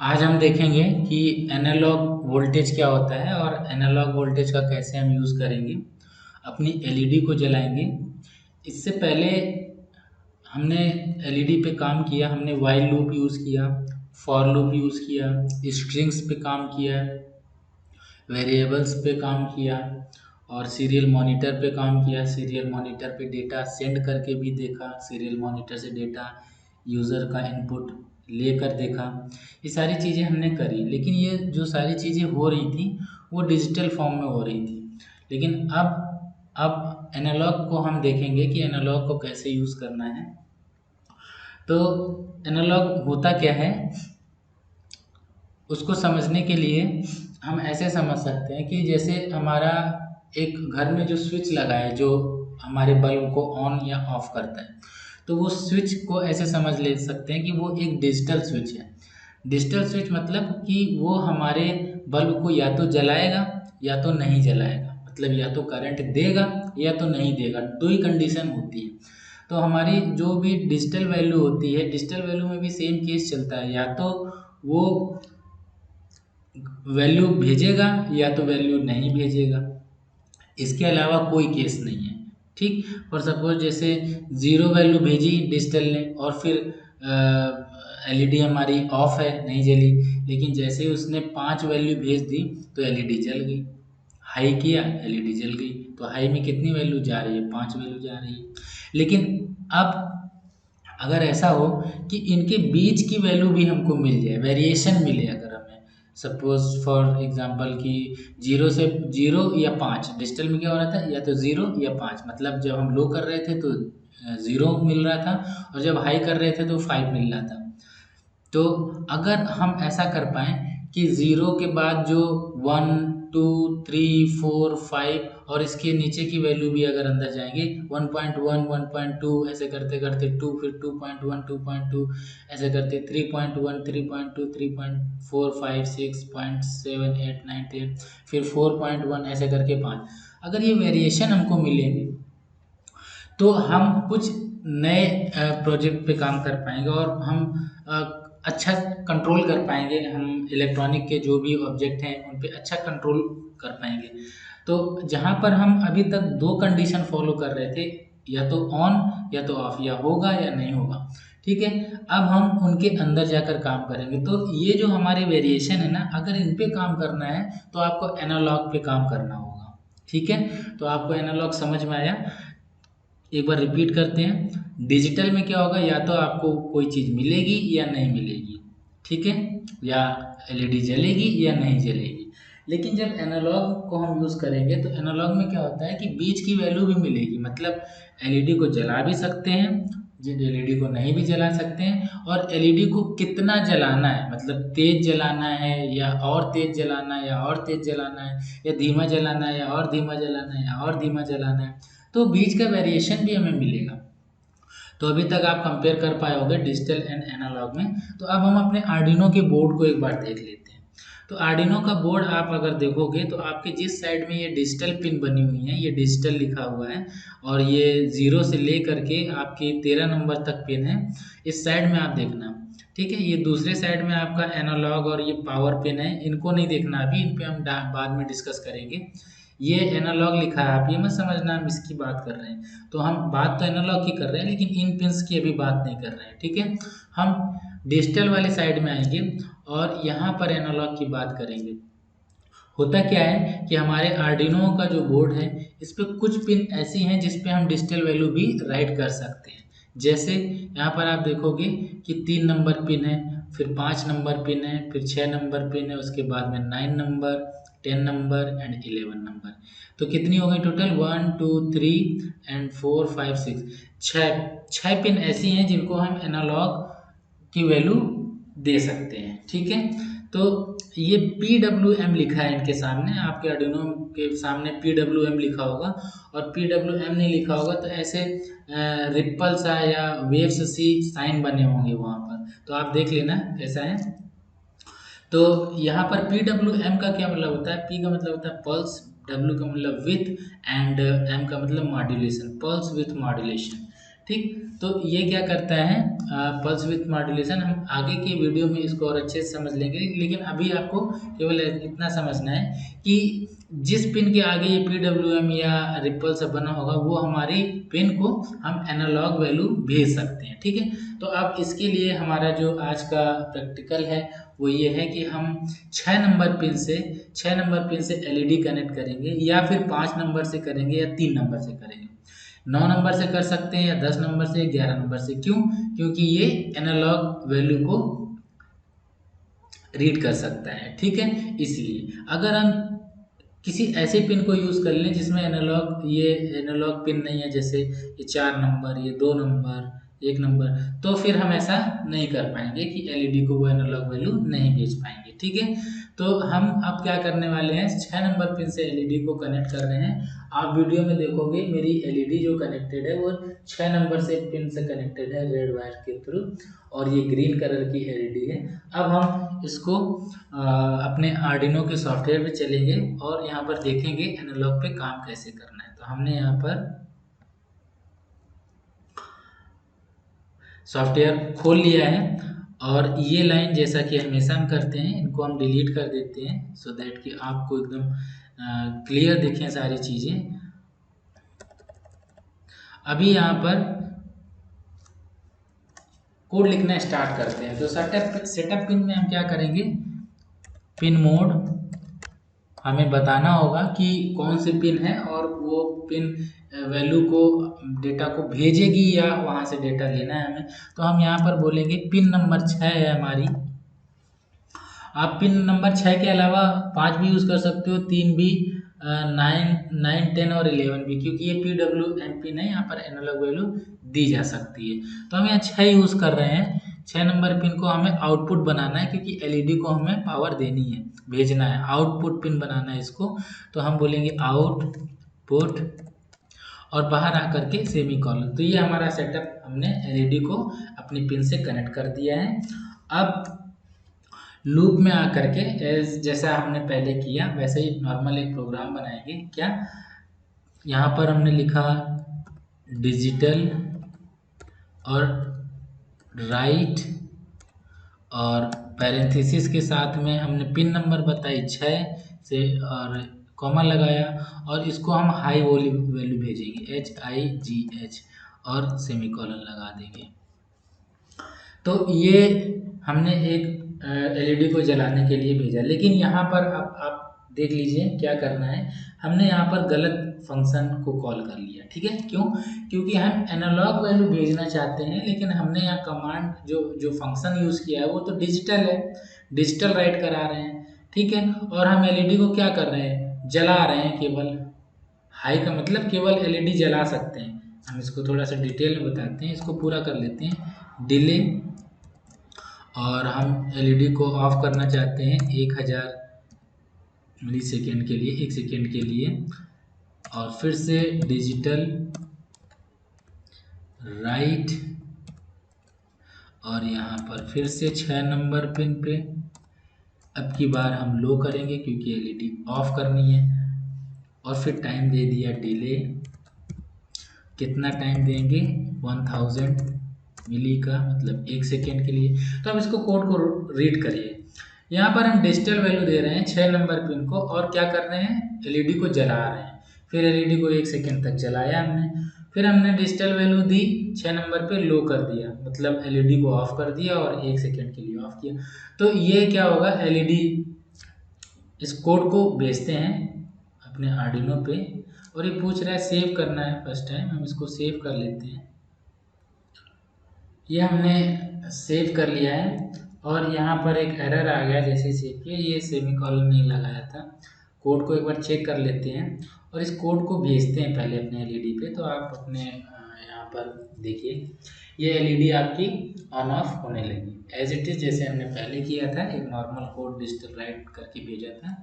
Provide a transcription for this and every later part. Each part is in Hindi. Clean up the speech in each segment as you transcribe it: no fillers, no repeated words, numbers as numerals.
आज हम देखेंगे कि एनालॉग वोल्टेज क्या होता है और एनालॉग वोल्टेज का कैसे हम यूज़ करेंगे। अपनी एलईडी को जलाएंगे। इससे पहले हमने एलईडी पे काम किया, हमने वाइल लूप यूज़ किया, फॉर लूप यूज़ किया, स्ट्रिंग्स पे काम किया, वेरिएबल्स पे काम किया और सीरियल मॉनिटर पे काम किया। सीरियल मॉनिटर पे डेटा सेंड करके भी देखा, सीरियल मॉनिटर से डेटा यूज़र का इनपुट लेकर देखा। ये सारी चीज़ें हमने करी, लेकिन ये जो सारी चीज़ें हो रही थी वो डिजिटल फॉर्म में हो रही थी। लेकिन अब एनालॉग को हम देखेंगे कि एनालॉग को कैसे यूज़ करना है। तो एनालॉग होता क्या है, उसको समझने के लिए हम ऐसे समझ सकते हैं कि जैसे हमारा एक घर में जो स्विच लगा है, जो हमारे बल्ब को ऑन या ऑफ करता है, तो वो स्विच को ऐसे समझ ले सकते हैं कि वो एक डिजिटल स्विच है। डिजिटल स्विच मतलब कि वो हमारे बल्ब को या तो जलाएगा या तो नहीं जलाएगा, मतलब या तो करंट देगा या तो नहीं देगा, दो ही कंडीशन होती है। तो हमारी जो भी डिजिटल वैल्यू होती है, डिजिटल वैल्यू में भी सेम केस चलता है, या तो वो वैल्यू भेजेगा या तो वैल्यू नहीं भेजेगा। इसके अलावा कोई केस नहीं है। ठीक, फॉर सपोज जैसे ज़ीरो वैल्यू भेजी डिजिटल ने और फिर एलईडी हमारी ऑफ है, नहीं जली, लेकिन जैसे ही उसने 5 वैल्यू भेज दी तो एलईडी जल गई। हाई किया, एलईडी जल गई। तो हाई में कितनी वैल्यू जा रही है? 5 वैल्यू जा रही है। लेकिन अब अगर ऐसा हो कि इनके बीच की वैल्यू भी हमको मिल जाए, वेरिएशन मिले, अगर हमें सपोज फॉर एग्जांपल कि जीरो से जीरो या 5, डिजिटल में क्या हो रहा था, या तो जीरो या 5, मतलब जब हम लो कर रहे थे तो जीरो मिल रहा था और जब हाई कर रहे थे तो 5 मिल रहा था। तो अगर हम ऐसा कर पाएँ कि ज़ीरो के बाद जो 1, 2, 3, 4, 5 और इसके नीचे की वैल्यू भी अगर अंदर जाएँगे 1.1, 1.2 ऐसे करते-करते 2, फिर 2.1, 2.2 ऐसे करते 3.1, 3.2, 3.4, 5, 6.7, 8, 9, 10 फिर 4.1 ऐसे करके 5। अगर ये वेरिएशन हमको मिलेंगे तो हम कुछ नए प्रोजेक्ट पे काम कर पाएँगे और हम अ, अच्छा कंट्रोल कर पाएँगे। हम इलेक्ट्रॉनिक के जो भी ऑब्जेक्ट हैं उन पे अच्छा कंट्रोल कर पाएँगे। तो जहाँ पर हम अभी तक 2 कंडीशन फ़ॉलो कर रहे थे, या तो ऑन या तो ऑफ, या होगा या नहीं होगा, ठीक है? अब हम उनके अंदर जाकर काम करेंगे। तो ये जो हमारे वेरिएशन है ना, अगर इन पे काम करना है तो आपको एनालॉग पे काम करना होगा, ठीक है? तो आपको एनालॉग समझ में आया? एक बार रिपीट करते हैं। डिजिटल में क्या होगा, या तो आपको कोई चीज़ मिलेगी या नहीं मिलेगी, ठीक है, या एलईडी जलेगी या नहीं जलेगी। लेकिन जब एनालॉग को हम यूज़ करेंगे तो एनालॉग में क्या होता है कि बीच की वैल्यू भी मिलेगी, मतलब एलईडी को जला भी सकते हैं, एलईडी को नहीं भी जला सकते हैं, और एलईडी को कितना जलाना है, मतलब तेज जलाना है या और तेज जलाना है, या और तेज जलाना है, या धीमा जलाना है या और धीमा जलाना है, या और धीमा जलाना है, तो बीच का वेरिएशन भी हमें मिलेगा। तो अभी तक आप कंपेयर कर पाए होंगे डिजिटल एंड एनालॉग में। तो अब हम अपने आर्डिनो के बोर्ड को एक बार देख लेते हैं। तो आर्डिनो का बोर्ड आप अगर देखोगे तो आपके जिस साइड में ये डिजिटल पिन बनी हुई है, ये डिजिटल लिखा हुआ है, और ये 0 से ले करके आपके 13 नंबर तक पिन है, इस साइड में आप देखना, ठीक है। ये दूसरे साइड में आपका एनालॉग और ये पावर पिन है, इनको नहीं देखना अभी, इन पे हम बाद में डिस्कस करेंगे। ये एनालॉग लिखा है, आप ये मत समझना हम इसकी बात कर रहे हैं। तो हम बात तो एनालॉग की कर रहे हैं, लेकिन इन पिन्स की अभी बात नहीं कर रहे हैं, ठीक है। हम डिजिटल वाली साइड में आएंगे और यहाँ पर एनालॉग की बात करेंगे। होता क्या है कि हमारे आर्डिनो का जो बोर्ड है, इस पे कुछ पिन ऐसी हैं जिस पे हम डिजिटल वैल्यू भी राइट कर सकते हैं। जैसे यहाँ पर आप देखोगे कि 3 नंबर पिन है, फिर 5 नंबर पिन है, फिर 6 नंबर पिन है, उसके बाद में 9 नंबर, 10 नंबर एंड 11 नंबर। तो कितनी हो गई टोटल? 1, 2, 3 एंड 4, 5, 6, छः पिन ऐसी हैं जिनको हम एनालॉग की वैल्यू दे सकते हैं, ठीक है। तो ये PWM लिखा है इनके सामने, आपके आर्डिनो के सामने PWM लिखा होगा, और PWM नहीं लिखा होगा तो ऐसे रिप्पल सा या वेव्स सी साइन बने होंगे वहाँ पर, तो आप देख लेना कैसा है। तो यहाँ पर PWM का क्या मतलब होता है? P का मतलब होता है पल्स, W का मतलब विथ, एंड M का मतलब मॉड्यूलेशन, पल्स विथ मॉड्यूलेशन, ठीक। तो ये क्या करता है पल्स विथ मॉड्यूलेशन। हम आगे के वीडियो में इसको और अच्छे से समझ लेंगे, लेकिन अभी आपको केवल इतना समझना है कि जिस पिन के आगे ये PWM या रिपल से बना होगा वो हमारी पिन को हम एनालॉग वैल्यू भेज सकते हैं। ठीक है, तो अब इसके लिए हमारा जो आज का प्रैक्टिकल है वो ये है कि हम 6 नंबर पिन से LED कनेक्ट करेंगे, या फिर 5 नंबर से करेंगे, या 3 नंबर से करेंगे, 9 नंबर से कर सकते हैं, या 10 नंबर से, 11 नंबर से। क्यों? क्योंकि ये एनालॉग वैल्यू को रीड कर सकता है। ठीक है, इसलिए अगर हम किसी ऐसे पिन को यूज़ कर लें जिसमें ये एनालॉग पिन नहीं है, जैसे ये 4 नंबर, ये 2 नंबर, 1 नंबर, तो फिर हम ऐसा नहीं कर पाएंगे कि LED को वो एनालॉग वैल्यू नहीं भेज पाएंगे। ठीक है, तो हम अब क्या करने वाले हैं, 6 नंबर पिन से LED को कनेक्ट कर रहे हैं। आप वीडियो में देखोगे मेरी LED जो कनेक्टेड है वो 6 नंबर से पिन से कनेक्टेड है रेड वायर के थ्रू, और ये ग्रीन कलर की LED है। अब हम इसको अपने आर्डिनो के सॉफ्टवेयर पे चलेंगे और यहाँ पर देखेंगे एनालॉग पे काम कैसे करना है। तो हमने यहाँ पर सॉफ्टवेयर खोल लिया है, और ये लाइन जैसा कि हमेशा हम करते हैं इनको हम डिलीट कर देते हैं, सो दैट कि आपको एकदम क्लियर दिखें सारी चीज़ें। अभी यहाँ पर कोड लिखना स्टार्ट करते हैं। तो सेटअप पिन में हम क्या करेंगे, पिन मोड हमें बताना होगा कि कौन सी पिन है, और वो पिन वैल्यू को, डेटा को भेजेगी या वहाँ से डेटा लेना है हमें। तो हम यहाँ पर बोलेंगे पिन नंबर 6 है हमारी। आप पिन नंबर 6 के अलावा 5 भी यूज़ कर सकते हो, 3 भी, 9, 10 और 11 भी, क्योंकि ये PWM पिन है, यहाँ पर एनालॉग वैल्यू दी जा सकती है। तो हम यहाँ 6 यूज़ कर रहे हैं। 6 नंबर पिन को हमें आउटपुट बनाना है, क्योंकि LED को हमें पावर देनी है, भेजना है, आउटपुट पिन बनाना है इसको। तो हम बोलेंगे आउटपुट और बाहर आकर के सेमीकोलन। तो ये हमारा सेटअप, हमने LED को अपनी पिन से कनेक्ट कर दिया है। अब लूप में आकर के जैसा हमने पहले किया वैसे ही नॉर्मल एक प्रोग्राम बनाएंगे। क्या, यहाँ पर हमने लिखा डिजिटल और राइट, और पैरेंथेसिस के साथ में हमने पिन नंबर बताई 6 से, और कॉमा लगाया, और इसको हम हाई वैल्यू भेजेंगे HIGH, और सेमीकोलन लगा देंगे। तो ये हमने एक LED को जलाने के लिए भेजा, लेकिन यहाँ पर अब आप देख लीजिए क्या करना है। हमने यहाँ पर गलत फंक्शन को कॉल कर लिया। ठीक है, क्यों? क्योंकि हम एनालॉग वैल्यू भेजना चाहते हैं, लेकिन हमने यहाँ कमांड जो फंक्शन यूज़ किया है वो तो डिजिटल है, डिजिटल राइट करा रहे हैं। ठीक है, और हम LED को क्या कर रहे हैं, जला रहे हैं केवल। हाई का मतलब केवल LED जला सकते हैं। हम इसको थोड़ा सा डिटेल में बताते हैं, इसको पूरा कर लेते हैं। डिले, और हम LED को ऑफ करना चाहते हैं 1000 मिली सेकेंड के लिए, 1 सेकेंड के लिए। और फिर से डिजिटल राइट, और यहाँ पर फिर से 6 नंबर पिन पे अब की बार हम लो करेंगे, क्योंकि LED ऑफ करनी है। और फिर टाइम दे दिया डिले, कितना टाइम देंगे, 1000 मिली का, मतलब 1 सेकेंड के लिए। तो अब इसको कोड को रीड करिए। यहाँ पर हम डिजिटल वैल्यू दे रहे हैं 6 नंबर पिन को, और क्या कर रहे हैं, LED को जला रहे हैं। फिर LED को 1 सेकेंड तक जलाया हमने, फिर हमने डिजिटल वैल्यू दी, 6 नंबर पे लो कर दिया, मतलब LED को ऑफ कर दिया और 1 सेकेंड के लिए ऑफ किया। तो ये क्या होगा, LED इस कोड को भेजते हैं अपने आर्डिनो पे, और ये पूछ रहा है सेव करना है फर्स्ट टाइम, हम इसको सेव कर लेते हैं। ये हमने सेव कर लिया है, और यहाँ पर एक एरर आ गया जैसे सेव किया, ये सेमीकोलन नहीं लगाया था। कोड को एक बार चेक कर लेते हैं, और इस कोड को भेजते हैं पहले अपने LED पे। तो आप अपने यहाँ पर देखिए, ये LED आपकी ऑन ऑफ होने लगी, एज इट इज़ जैसे हमने पहले किया था, एक नॉर्मल कोड डिजिटल राइट करके भेजा था।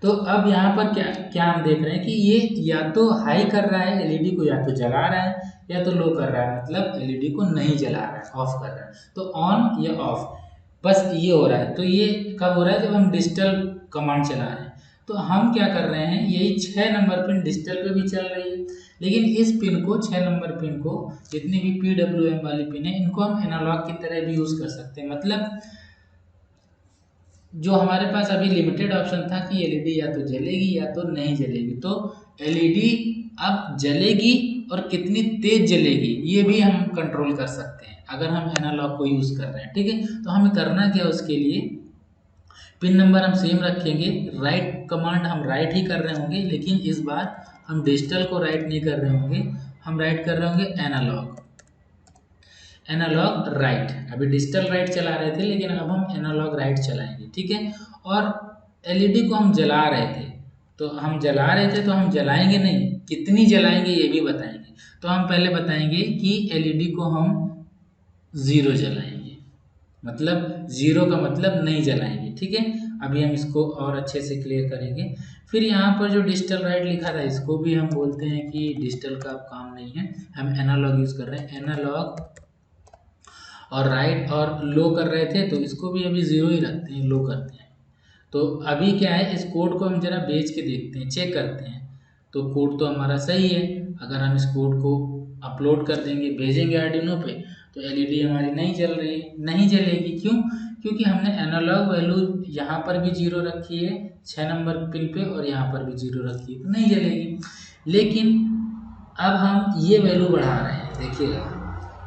तो अब यहाँ पर क्या क्या हम देख रहे हैं कि ये या तो हाई कर रहा है LED को, या तो जला रहा है, या तो लो कर रहा है, मतलब LED को नहीं जला रहा है, ऑफ कर रहा है। तो ऑन या ऑफ, बस ये हो रहा है। तो ये कब हो रहा है, जब हम डिजिटल कमांड चला रहे हैं। तो तो हम क्या कर रहे हैं, यही 6 नंबर पिन डिजिटल पे भी चल रही है, लेकिन इस पिन को 6 नंबर पिन को जितनी भी PWM वाली पिन है इनको हम एनालॉग की तरह भी यूज़ कर सकते हैं। मतलब जो हमारे पास अभी लिमिटेड ऑप्शन था कि एलईडी या तो जलेगी या तो नहीं जलेगी, तो एलईडी अब जलेगी और कितनी तेज जलेगी ये भी हम कंट्रोल कर सकते हैं अगर हम एनालॉग को यूज़ कर रहे हैं। ठीक है, तो हमें करना क्या, उसके लिए पिन नंबर हम सेम रखेंगे, राइट कमांड हम राइट ही कर रहे होंगे, लेकिन इस बार हम डिजिटल को राइट नहीं कर रहे होंगे, हम राइट कर रहे होंगे एनालॉग, एनालॉग राइट। अभी डिजिटल राइट चला रहे थे लेकिन अब हम एनालॉग राइट चलाएंगे। ठीक है, और एलईडी को हम जला रहे थे, तो हम जला रहे थे तो हम जलाएंगे नहीं, कितनी जलाएंगे ये भी बताएंगे। तो हम पहले बताएंगे कि एलईडी को हम 0 जलाएंगे, मतलब 0 का मतलब नहीं जलाएंगे। ठीक है, अभी हम इसको और अच्छे से क्लियर करेंगे। फिर यहाँ पर जो डिजिटल राइट लिखा था इसको भी हम बोलते हैं कि डिजिटल का अब काम नहीं है, हम एनालॉग यूज़ कर रहे हैं, एनालॉग। और राइट और लो कर रहे थे तो इसको भी अभी 0 ही रखते हैं, लो करते हैं। तो अभी क्या है, इस कोड को हम जरा बेच के देखते हैं, चेक करते हैं। तो कोड तो हमारा सही है, अगर हम इस कोड को अपलोड कर देंगे, भेजेंगे आर्डिनो पे, तो एलईडी हमारी नहीं जल रही है, नहीं जलेगी। क्यों? क्योंकि हमने एनालॉग वैल्यू यहाँ पर भी 0 रखी है 6 नंबर पिन पे, और यहाँ पर भी 0 रखी है, तो नहीं जलेगी। लेकिन अब हम ये वैल्यू बढ़ा रहे हैं, देखिएगा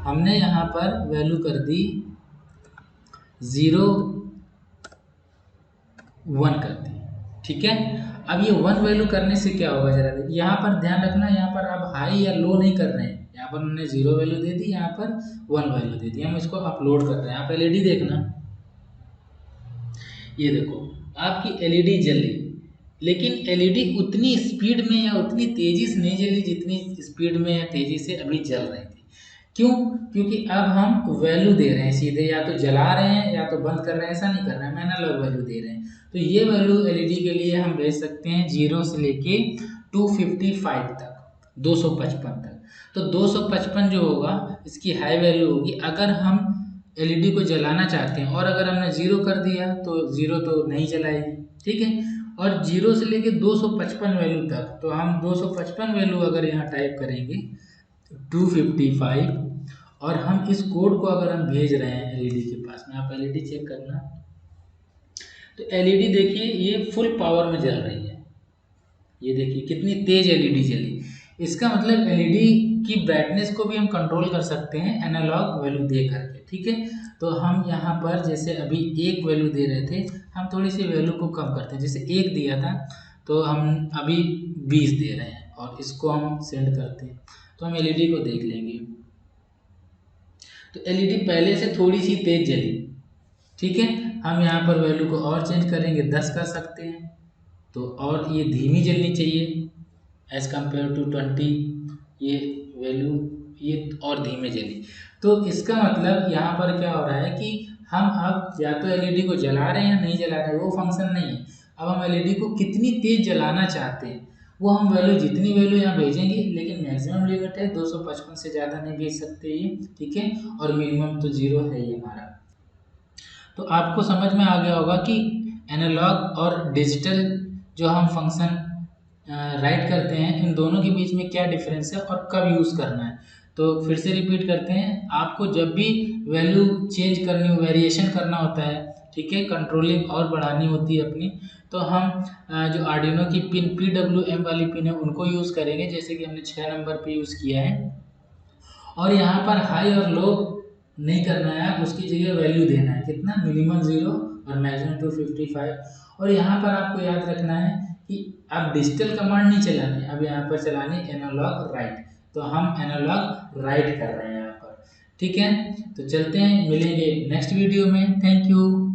हमने यहाँ पर वैल्यू कर दी 0 1 कर दी। ठीक है, अब ये 1 वैल्यू करने से क्या होगा जरा देखिए, यहाँ पर ध्यान रखना, यहाँ पर अब हाई या लो नहीं कर रहे हैं, यहाँ पर हमने 0 वैल्यू दे दी, यहाँ पर 1 वैल्यू दे दी, हम इसको अपलोड कर रहे हैं। आप एलईडी देखना, ये देखो आपकी एलईडी जली, लेकिन एलईडी उतनी स्पीड में या उतनी तेजी से नहीं जली जितनी स्पीड में या तेजी से अभी जल रही थी। क्यों? क्योंकि अब हम वैल्यू दे रहे हैं सीधे, या तो जला रहे हैं या तो बंद कर रहे हैं, ऐसा नहीं कर रहे हैं, हम एनालॉग वैल्यू दे रहे हैं। तो ये वैल्यू एलईडी के लिए हम भेज सकते हैं 0 से लेके 255 तक, 255 तक। तो 255 जो होगा इसकी हाई वैल्यू होगी। अगर हम एलईडी को जलाना चाहते हैं और अगर हमने 0 कर दिया तो 0 तो नहीं जलाएगी। ठीक है, और 0 से लेके 255 वैल्यू तक, तो हम 255 वैल्यू अगर यहाँ टाइप करेंगे 255, और हम इस कोड को अगर हम भेज रहे हैं एलईडी के पास में, आप एलईडी चेक करना, तो एलईडी देखिए ये फुल पावर में जल रही है, ये देखिए कितनी तेज एलईडी जली। इसका मतलब एलईडी की ब्राइटनेस को भी हम कंट्रोल कर सकते हैं एनालॉग वैल्यू दे करके। ठीक है, तो हम यहाँ पर जैसे अभी 1 वैल्यू दे रहे थे, हम थोड़ी सी वैल्यू को कम करते हैं, जैसे 1 दिया था तो हम अभी 20 दे रहे हैं, और इसको हम सेंड करते हैं तो हम एलईडी को देख लेंगे, तो एलईडी पहले से थोड़ी सी तेज जली। ठीक है, हम यहाँ पर वैल्यू को और चेंज करेंगे, 10 कर सकते हैं, तो और ये धीमी जलनी चाहिए एज कम्पेयर टू 20, ये वैल्यू ये और धीमे जली। तो इसका मतलब यहाँ पर क्या हो रहा है कि हम अब या तो एलईडी को जला रहे हैं या नहीं जला रहे हैं, वो फंक्शन नहीं है। अब हम एलईडी को कितनी तेज जलाना चाहते हैं वो हम वैल्यू, जितनी वैल्यू यहाँ भेजेंगे, लेकिन मैक्सिमम लिमिट है 255 से ज़्यादा नहीं भेज सकते ये। ठीक है, और मिनिमम तो 0 है ये हमारा। तो आपको समझ में आ गया होगा कि एनालॉग और डिजिटल जो हम फंक्शन राइट करते हैं, इन दोनों के बीच में क्या डिफरेंस है और कब यूज़ करना है। तो फिर से रिपीट करते हैं, आपको जब भी वैल्यू चेंज करनी हो, वेरिएशन करना होता है, ठीक है, कंट्रोलिंग और बढ़ानी होती है अपनी, तो हम जो आर्डिनो की पिन PWM वाली पिन है उनको यूज़ करेंगे, जैसे कि हमने 6 नंबर पे यूज़ किया है। और यहाँ पर हाई और लो नहीं करना है, उसकी जगह वैल्यू देना है, कितना, मिनिमम 0 और मैक्सिमम 255। और यहाँ पर आपको याद रखना है कि अब डिजिटल कमांड नहीं चलानी, अब यहाँ पर चलानी एनालॉग राइट, तो हम एनालॉग राइट कर रहे हैं यहाँ पर। ठीक है, तो चलते हैं, मिलेंगे नेक्स्ट वीडियो में। Thank you.